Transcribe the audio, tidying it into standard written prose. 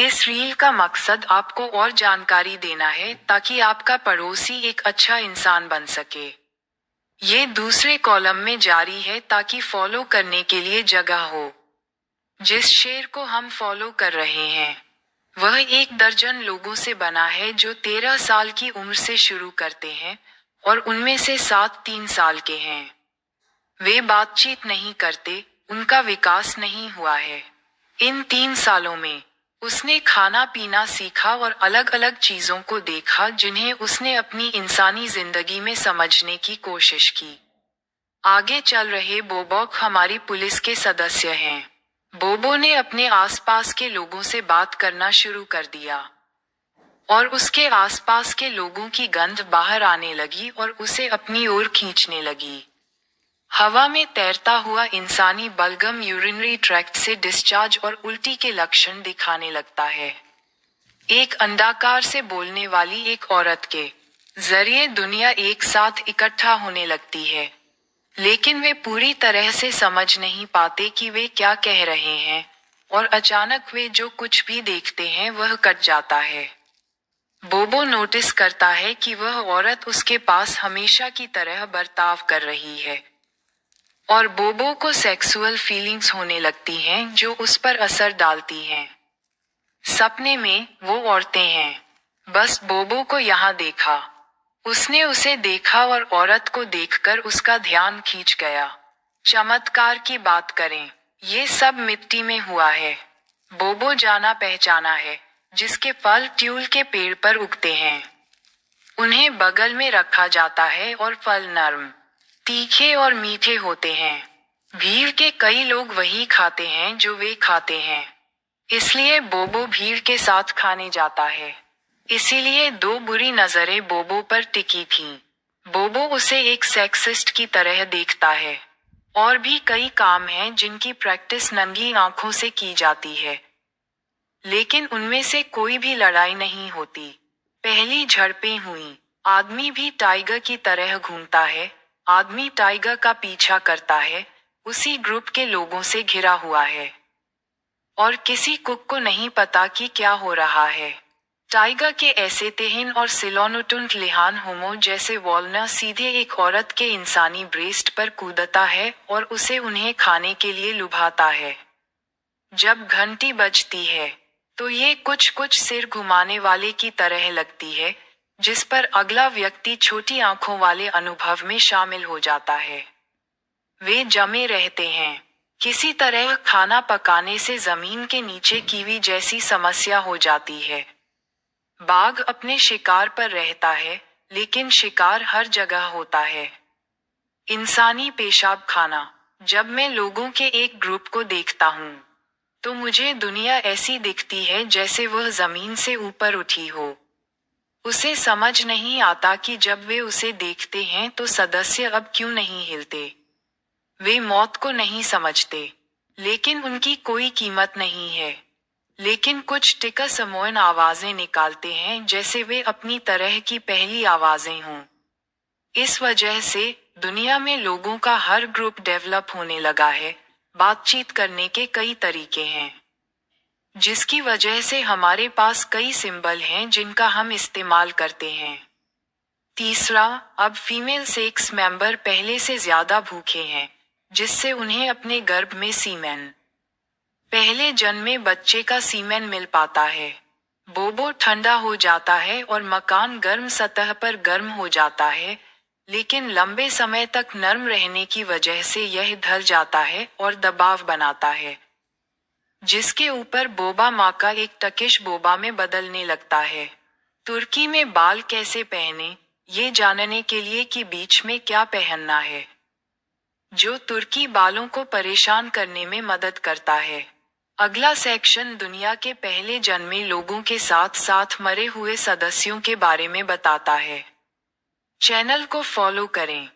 इस रील का मकसद आपको और जानकारी देना है ताकि आपका पड़ोसी एक अच्छा इंसान बन सके। ये दूसरे कॉलम में जारी है ताकि फॉलो करने के लिए जगह हो। जिस शेर को हम फॉलो कर रहे हैं वह 1 दर्जन लोगों से बना है जो 13 साल की उम्र से शुरू करते हैं और उनमें से 7 3 साल के हैं। वे बातचीत नहीं करते, उनका विकास नहीं हुआ है। इन 3 सालों में उसने खाना पीना सीखा और अलग अलग चीजों को देखा जिन्हें उसने अपनी इंसानी जिंदगी में समझने की कोशिश की। आगे चल रहे बोबॉक हमारी पुलिस के सदस्य हैं। बोबो ने अपने आसपास के लोगों से बात करना शुरू कर दिया और उसके आसपास के लोगों की गंध बाहर आने लगी और उसे अपनी ओर खींचने लगी। हवा में तैरता हुआ इंसानी बलगम यूरिनरी ट्रैक्ट से डिस्चार्ज और उल्टी के लक्षण दिखाने लगता है। एक अंडाकार से बोलने वाली एक औरत के जरिए दुनिया एक साथ इकट्ठा होने लगती है, लेकिन वे पूरी तरह से समझ नहीं पाते कि वे क्या कह रहे हैं और अचानक वे जो कुछ भी देखते हैं वह कट जाता है। बोबो नोटिस करता है कि वह औरत उसके पास हमेशा की तरह बर्ताव कर रही है और बोबो को सेक्सुअल फीलिंग्स होने लगती हैं जो उस पर असर डालती हैं। सपने में वो औरतें हैं। बस बोबो को यहाँ देखा। उसने उसे देखा और औरत को देखकर उसका ध्यान खींच गया। चमत्कार की बात करें, ये सब मिट्टी में हुआ है। बोबो जाना पहचाना है, जिसके फल ट्यूल के पेड़ पर उगते हैं। उन्हें बगल में रखा जाता है और फल नरम, तीखे और मीठे होते हैं। भीड़ के कई लोग वही खाते हैं जो वे खाते हैं, इसलिए बोबो भीड़ के साथ खाने जाता है। इसीलिए 2 बुरी नजरें बोबो पर टिकी थीं। बोबो उसे एक सेक्सिस्ट की तरह देखता है। और भी कई काम हैं जिनकी प्रैक्टिस नंगी आंखों से की जाती है, लेकिन उनमें से कोई भी लड़ाई नहीं होती। पहली झड़पें हुई। आदमी भी टाइगर की तरह घूमता है। आदमी टाइगर का पीछा करता है, उसी ग्रुप के लोगों से घिरा हुआ है और किसी कुक को नहीं पता कि क्या हो रहा है। टाइगर के ऐसे तेहिन और सिलोनुटुंट लिहान होमो जैसे वॉलनर सीधे एक औरत के इंसानी ब्रेस्ट पर कूदता है और उसे उन्हें खाने के लिए लुभाता है। जब घंटी बजती है तो ये कुछ सिर घुमाने वाले की तरह लगती है, जिस पर अगला व्यक्ति छोटी आंखों वाले अनुभव में शामिल हो जाता है। वे जमे रहते हैं। किसी तरह खाना पकाने से जमीन के नीचे कीवी जैसी समस्या हो जाती है। बाघ अपने शिकार पर रहता है, लेकिन शिकार हर जगह होता है। इंसानी पेशाब खाना। जब मैं लोगों के एक ग्रुप को देखता हूँ तो मुझे दुनिया ऐसी दिखती है जैसे वह जमीन से ऊपर उठी हो। उसे समझ नहीं आता कि जब वे उसे देखते हैं तो सदस्य अब क्यों नहीं हिलते। वे मौत को नहीं समझते, लेकिन उनकी कोई कीमत नहीं है। लेकिन कुछ टिका समोयन आवाजें निकालते हैं जैसे वे अपनी तरह की पहली आवाजें हों। इस वजह से दुनिया में लोगों का हर ग्रुप डेवलप होने लगा है। बातचीत करने के कई तरीके हैं, जिसकी वजह से हमारे पास कई सिंबल हैं जिनका हम इस्तेमाल करते हैं। तीसरा, अब फीमेल सेक्स मेंबर पहले से ज्यादा भूखे हैं, जिससे उन्हें अपने गर्भ में सीमेन, पहले जन्मे बच्चे का सीमेन मिल पाता है। बोबो ठंडा हो जाता है और मकान गर्म सतह पर गर्म हो जाता है, लेकिन लंबे समय तक नर्म रहने की वजह से यह ढल जाता है और दबाव बनाता है, जिसके ऊपर बोबा माँ का एक टकिश बोबा में बदलने लगता है। तुर्की में बाल कैसे पहने, ये जानने के लिए कि बीच में क्या पहनना है, जो तुर्की बालों को परेशान करने में मदद करता है। अगला सेक्शन दुनिया के पहले जन्मे लोगों के साथ साथ मरे हुए सदस्यों के बारे में बताता है। चैनल को फॉलो करें।